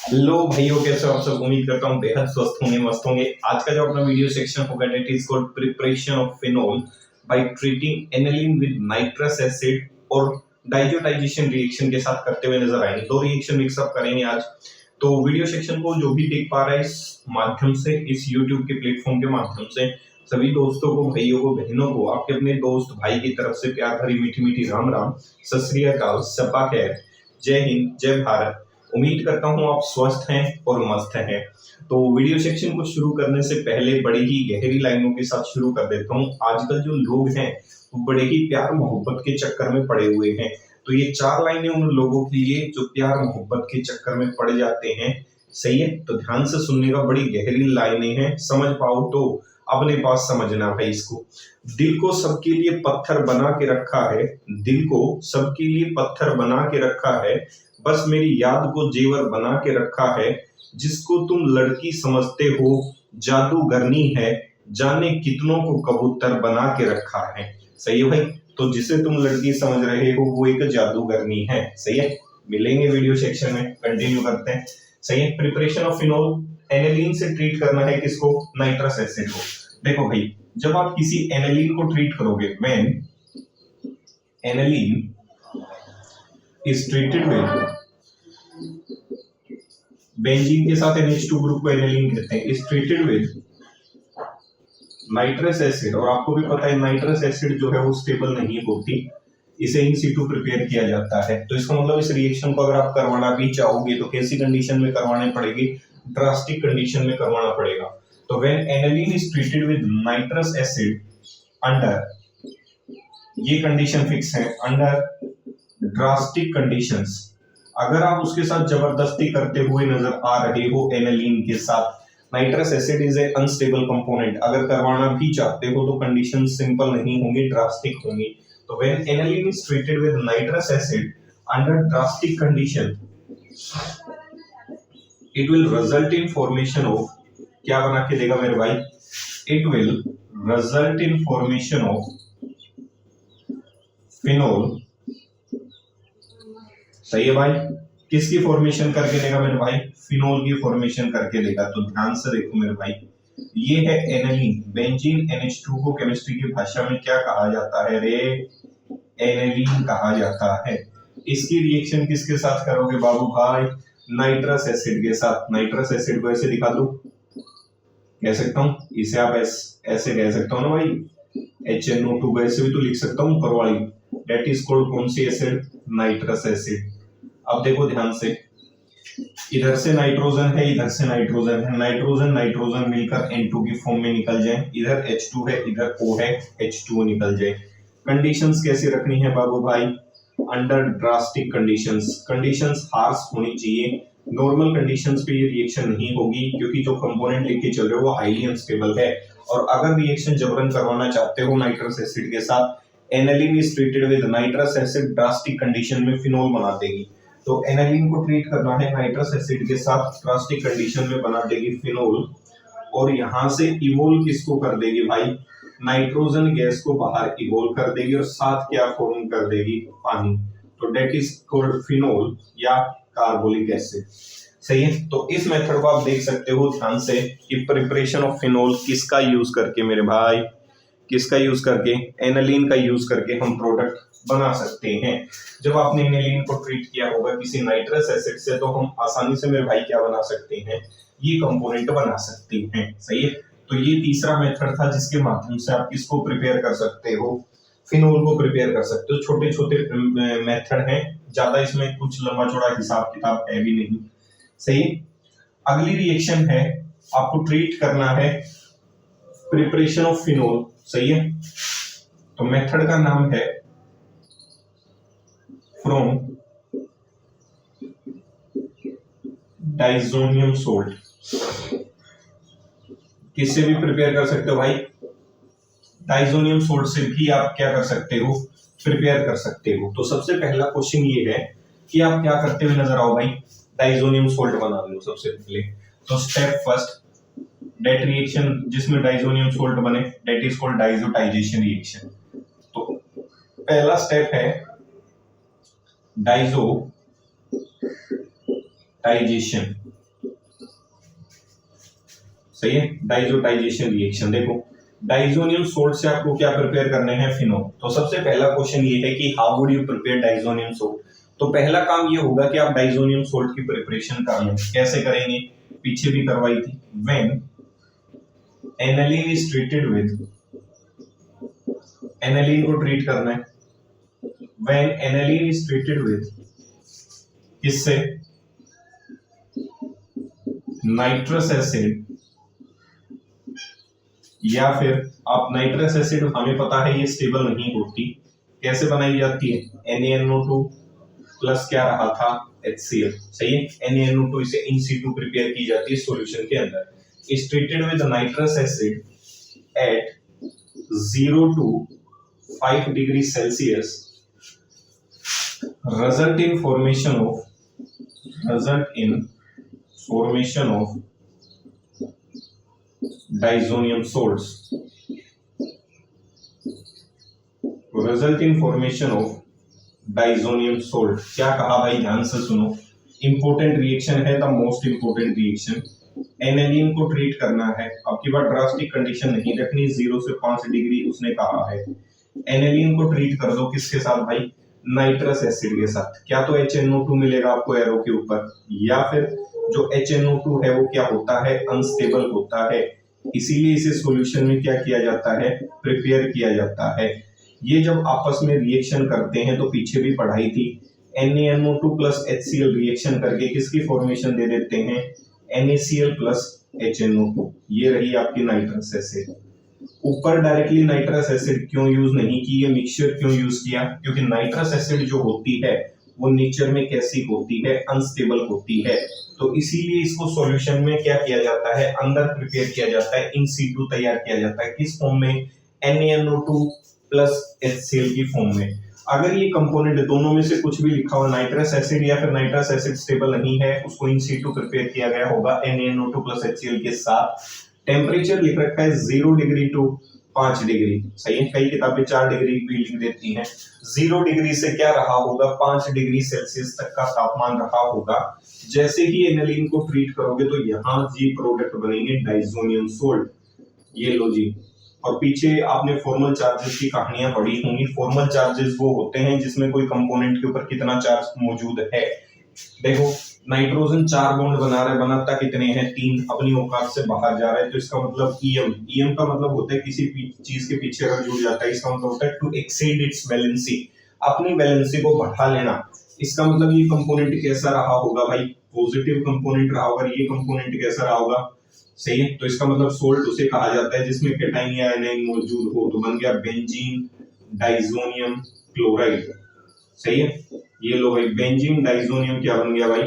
Hello भाइयों, कैसे हो आप सब। उम्मीद करता हूँ बेहद स्वस्थ होंगे, मस्त होंगे। आज का जो अपना वीडियो सेक्शन होगा that is called preparation of phenol by treating aniline with nitrous acid और डाइजोटाइजेशन रिएक्शन के साथ करते हुए नजर आएंगे। दो रिएक्शन मिक्सअप करेंगे आज। तो वीडियो सेक्शन को जो भी देख पा रहा है इस माध्यम से, इस यूट्यूब के प्लेटफॉर्म के माध्यम से, सभी दोस्तों को, भाइयों को, बहनों को, आपके अपने दोस्त भाई की तरफ से प्यार भरी मीठी मीठी राम राम, सत श्री अकाल, सपा खैर, जय हिंद, जय भारत। उम्मीद करता हूँ आप स्वस्थ हैं और मस्त हैं। तो वीडियो सेक्शन को शुरू करने से पहले बड़ी ही गहरी लाइनों के साथ शुरू कर देता हूँ। आजकल जो लोग हैं वो बड़े ही प्यार मोहब्बत के चक्कर में पड़े हुए हैं। तो ये चार लाइनें उन लोगों के लिए जो प्यार मोहब्बत के चक्कर में पड़ जाते हैं। सही है, तो ध्यान से सुनने का। बड़ी गहरी लाइनें हैं, समझ पाओ तो अपने पास समझना भाई इसको। दिल को सबके लिए पत्थर बना के रखा है, दिल को सबके लिए पत्थर बना के रखा है, बस मेरी याद को जेवर बना के रखा है। जिसको तुम लड़की समझते हो जादूगरनी है, जाने कितनों को कबूतर बना के रखा है। सही है भाई, तो जिसे तुम लड़की समझ रहे हो वो एक जादूगरनी है। सही है, मिलेंगे वीडियो सेक्शन में, कंटिन्यू करते हैं। सही है, प्रिपरेशन ऑफ फिनोल, एनिलीन से ट्रीट करना है किसको? नाइट्रस एसिड को। देखो भाई, जब आप किसी एनिलीन को ट्रीट करोगे, when aniline is treated with, benzene के साथ NH2 ग्रुप को एनिलीन कहते हैं, is treated with nitrous acid. और आपको भी पता है नाइट्रस एसिड जो है वो स्टेबल नहीं होती, इसे इन सीटू प्रिपेयर किया जाता है। तो इसका मतलब इस रिएक्शन को अगर आप करवाना भी चाहोगे तो कैसी कंडीशन में करवाने पड़ेगी? ड्रास्टिक कंडीशन में करवाना पड़ेगा। तो when aniline is treated with nitrous acid under, ये कंडीशन फिक्स है, अंडर ड्रास्टिक कंडीशंस, अगर आप उसके साथ जबरदस्ती करते हुए नजर आ रहे हो एनिलीन के साथ, nitrous acid is a unstable component, अगर करवाना भी चाहते हो तो कंडीशन सिंपल नहीं होंगी, ड्रास्टिक होंगी। तो when aniline is treated with nitrous acid under drastic condition, it will result in formation of, क्या बना के देगा मेरे भाई? It will result in formation of phenol. सही है भाई, किसकी फॉर्मेशन करके देगा मेरे भाई? फिनोल की फॉर्मेशन करके देगा। तो ध्यान से देखो मेरे भाई, ये है एनिलीन। बेंजीन NH2 को केमिस्ट्री की भाषा में क्या कहा जाता है रे? एनिलीन कहा जाता है। इसकी रिएक्शन किसके साथ करोगे बाबू भाई? नाइट्रस एसिड के साथ। नाइट्रस एसिड को ऐसे दिखा दो, कह सकता हूं इसे, आप ऐसे कह सकता हूं ना भाई, HNO2 को ऐसे भी तो लिख सकता हूं ऊपर वाली, दैट इज कॉल्ड कौन सी एसिड? Nitrous acid. अब देखो ध्यान से, इधर से नाइट्रोजन है, इधर से नाइट्रोजन है, नाइट्रोजन नाइट्रोजन मिलकर N2 की फॉर्म में निकल जाए, इधर H2 है, इधर O है, H2O निकल जाए। कंडीशंस कैसे रखनी है बाबू भाई? Under drastic conditions, conditions harsh होनी चाहिए। नॉर्मल कंडीशंस पे ये रिएक्शन नहीं होगी क्योंकि जो कंपोनेंट लेके चल रहे हो वो हाईली अनस्टेबल है। और अगर रिएक्शन जबरन करवाना चाहते हो नाइट्रस एसिड के साथ, aniline is treated with nitrous acid, drastic condition में फिनोल बना देगी। तो एनिलीन को ट्रीट करना है नाइट्रस एसिड के साथ, ड्रास्टिक कंडीशन में बना देगी फिनोल। और यहां से इवोल्व किसको कर देगी भाई? नाइट्रोजन गैस को बाहर इवोल्व कर देगी और साथ क्या फॉर्म कर देगी? पानी। तो डेट इज कॉल्ड फिनोल या कार्बोलिक एसिड। सही है, तो इस मेथड को आप देख सकते हो ध्यान से कि प्रिपरेशन ऑफ फिनोल किसका यूज करके मेरे भाई, किसका यूज करके? एनिलीन का यूज करके हम प्रोडक्ट बना सकते हैं। जब आपने एनिलीन को ट्रीट किया होगा किसी नाइट्रस एसिड से तो हम आसानी से मेरे भाई क्या बना सकते हैं? ये कंपोनेंट बना सकते हैं। सही है, तो ये तीसरा मेथड था जिसके माध्यम से आप किसको प्रिपेयर कर सकते हो? फिनोल को प्रिपेयर कर सकते हो। छोटे छोटे मेथड हैं, ज्यादा इसमें कुछ लंबा चौड़ा हिसाब किताब है भी नहीं। सही है, अगली रिएक्शन है, आपको ट्रीट करना है प्रिपरेशन ऑफ फिनोल। सही है, तो मेथड का नाम है फ्रॉम डाइजोनियम सोल्ट। किससे भी प्रिपेयर कर सकते हो भाई? डाइजोनियम सोल्ट से भी आप क्या कर सकते हो? प्रिपेयर कर सकते हो। तो सबसे पहला क्वेश्चन ये है कि आप क्या करते हुए नजर आओ भाई? डाइजोनियम सोल्ट बना लो सबसे पहले। तो स्टेप फर्स्ट, डेट रिएक्शन जिसमें डाइजोनियम सोल्ट बने, that is called diazotization reaction. तो पहला स्टेप है डाइजोटाइजेशन। सही है, डाइजोटाइजेशन रिएक्शन। देखो डाइजोनियम सोल्ट से आपको क्या प्रिपेयर करने हैं, फिनोल। तो सबसे पहला क्वेश्चन ये है कि how would you prepare diazonium salt. तो पहला काम ये होगा कि आप डाइजोनियम सोल्ट की प्रिपरेशन कर लें। कैसे करेंगे, पीछे भी करवाई थी। When aniline is treated with, aniline को ट्रीट करना है। When aniline is treated with, किससे, नाइट्रस एसिड, या फिर आप नाइट्रस एसिड, हमें पता है ये स्टेबल नहीं होती, कैसे बनाई जाती है, NaNO2 प्लस क्या रहा था, HCl। सही है, NaNO2 इसे इन situ प्रिपेयर की जाती है सॉल्यूशन के अंदर। Is treated with nitrous acid at 0 to 5 degree Celsius, result in formation of diazonium salts, result in formation of diazonium salt. क्या कहा भाई, ध्यान से सुनो, इंपोर्टेंट रिएक्शन है, the most important reaction. Aniline को ट्रीट करना है, आपकी बात ड्रास्टिक कंडीशन नहीं रखनी, 0 से 5 डिग्री उसने कहा है। एनालिन को ट्रीट कर दो किसके साथ भाई, नाइट्रस एसिड के साथ। क्या तो HNO2 मिलेगा आपको एरो के ऊपर, या फिर जो HNO2 है वो क्या होता है, अनस्टेबल होता है, इसीलिए इसे सॉल्यूशन में क्या किया जाता है, प्रिपेयर किया जाता है। ये जब आपस में रिएक्शन करते हैं, तो पीछे भी पढ़ाई थी, NaNO2 प्लस HCl रिएक्शन करके किसकी फॉर्मेशन दे देते हैं, NaCl प्लस HNO2। ये रही आपकी नाइट्रस एसिड। ऊपर डायरेक्टली नाइट्रस एसिड क्यों यूज नहीं की, ये मिक्सचर क्यों यूज किया, क्योंकि नाइट्रस एसिड जो होती है वो नेचर में कैसी होती है, अनस्टेबल होती है। तो इसीलिए इसको सॉल्यूशन में क्या किया जाता है, अंदर प्रिपेयर किया जाता है, इन situ तैयार किया जाता है। किस फॉर्म में, NaNO2 प्लस HCl की फॉर्म में। अगर ये कंपोनेंट दोनों में से कुछ भी लिखा हुआ, नाइट्रस एसिड या फिर नाइट्रस एसिड स्टेबल नहीं है, उसको इन situ प्रिपेयर किया गया होगा NaNO2 प्लस HCl के साथ। टेम्परेचर लिख रखा है 0 डिग्री टू 5 डिग्री, सही है, कई किताबें 4 डिग्री भी लिख देती हैं। 0 डिग्री से क्या रहा होगा, 5 डिग्री सेल्सियस तक का तापमान रहा होगा। जैसे ही एनालिन को ट्रीट करोगे तो यहाँ जी प्रोडक्ट बनेंगे डाइजोनियम सोल्ट, ये लो जी। और पीछे आपने फॉर्मल चार्जेस की कहानियां पढ़ी होंगी। फॉर्मल चार्जेस वो होते हैं जिसमें कोई कंपोनेंट के ऊपर कितना चार्ज मौजूद है। देखो नाइट्रोजन 4 बॉन्ड बना रहा है, बनाता कितने हैं, 3, अपनी औकात से बाहर जा रहा है, तो इसका मतलब EM का मतलब होता है किसी चीज के पीछे अगर जुड़ जाता है, इसका मतलब होता है टू एक्सीड इट्स वैलेंसी, अपनी वैलेंसी को बढ़ा लेना। इसका मतलब ये कंपोनेंट कैसा रहा होगा भाई, पॉजिटिव कंपोनेंट रहा होगा। ये कंपोनेंट कैसा रहा होगा, सही है, तो इसका मतलब सोल्ट उसे कहा जाता है जिसमें कैटाइन या एनाइन मौजूद हो। तो बन गया बेंजीन डाइजोनियम क्लोराइड, सही है। ये लो भाई, बेंजीन डाइजोनियम क्या बन गया भाई,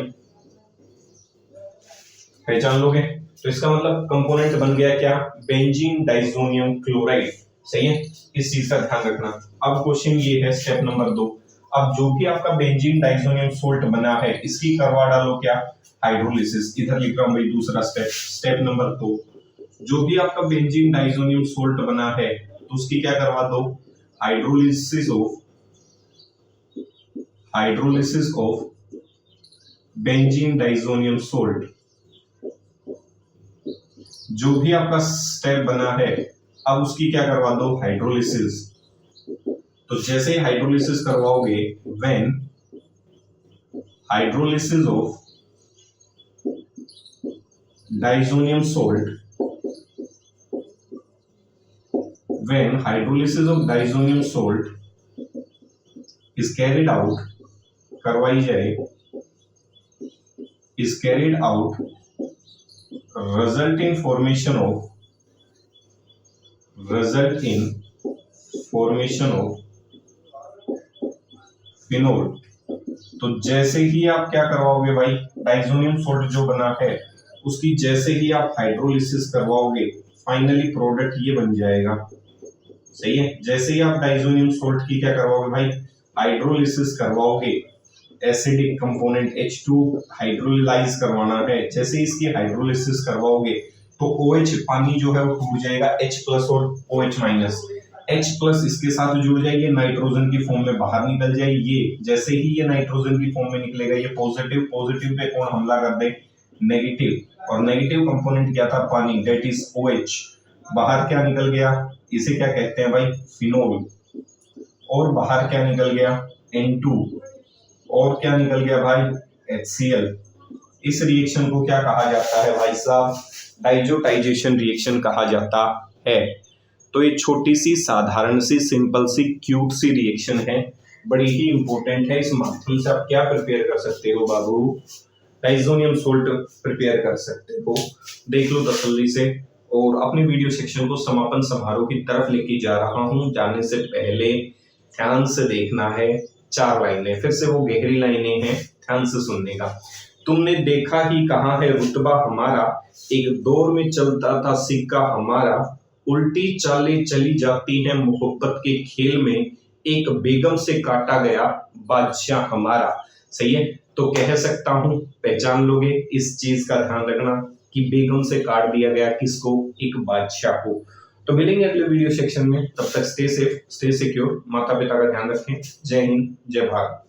पहचान लोगे। तो इसका मतलब कंपोनेंट बन गया क्या, बेंजीन डाइजोनियम क्लोराइड, सही है, इस चीज का ध्यान रखना। अब क्वेश्चन ये है स्टेप नंबर 2, अब जो भी आपका बेंजीन डाइजोनियम सोल्ट बना है इसकी करवा डालो क्या, हाइड्रोलिसिस। इधर लिख रहा हूं भाई दूसरा स्टेप, स्टेप नंबर 2, जो भी आपका बेंजीन डाइजोनियम सोल्ट बना है तो उसकी क्या करवा दो, hydrolysis of benzene diazonium salt. जो भी आपका स्टेप बना है अब उसकी क्या करवा दो, हाइड्रोलिसिस। तो जैसे ही हाइड्रोलिसिस करवाओगे, when hydrolysis of diazonium salt, when hydrolysis of diazonium salt is carried out, करवाई जाए, is carried out, result in formation of phenol. तो जैसे ही आप क्या करवाओगे भाई, डाइजोनियम सोल्ट जो बना है उसकी जैसे ही आप हाइड्रोलिसिस करवाओगे, फाइनली प्रोडक्ट ये बन जाएगा, सही है। जैसे ही आप डाइजोनियम सोल्ट की क्या करवाओगे भाई, हाइड्रोलिसिस करवाओगे, एसिडिक कंपोनेंट H2 हाइड्रोलाइज करवाना है। जैसे इसकी हाइड्रोलिसिस करवाओगे तो OH पानी जो है वो टूट जाएगा, H प्लस और OH माइनस, H प्लस इसके साथ जुड़ जाएगी, नाइट्रोजन की फॉर्म में बाहर निकल जाए। ये जैसे ही ये नाइट्रोजन की फॉर्म में निकलेगा, ये पॉजिटिव, पॉजिटिव पे कौन हमला कर दे, नेगेटिव, और नेगेटिव कंपोनेंट क्या था, पानी, दैट इज OH। बाहर क्या निकल गया, इसे क्या कहते हैं भाई, फिनोल। और बाहर क्या निकल गया, N2। और क्या निकल गया भाई, HCl। इस रिएक्शन को क्या कहा जाता है भाई साहब, डाइजोटाइजेशन रिएक्शन कहा जाता है। तो ये छोटी सी साधारण सी सिंपल सी क्यूट सी रिएक्शन है, बड़ी ही इंपॉर्टेंट है। इस माध्यम से आप क्या प्रिपेयर कर सकते हो बाबू, डाइजोनियम सोल्ट प्रिपेयर कर सकते हो। देख लो तसल्ली से। और अपने वीडियो सेक्शन को समापन समारोह की तरफ लेके जा रहा हूं, जाने से पहले ध्यान से देखना है 4 लाइनें, फिर से वो गहरी लाइनें हैं, ध्यान से सुनने का। तुमने देखा ही कहाँ है रुतबा हमारा, एक दौर में चलता था सिक्का हमारा, उल्टी चालें चली जाती हैं मोहब्बत के खेल में, एक बेगम से काटा गया बादशाह हमारा। सही है, तो कह सकता हूं पहचान लोगे, इस चीज का ध्यान रखना कि बेगम से काट दिया गया किसको, एक बादशाह को। तो मिलेंगे अगले वीडियो सेक्शन में, तब तक स्टे सेफ, स्टे सिक्योर, माता पिता का ध्यान रखें। जय हिंद, जय भारत।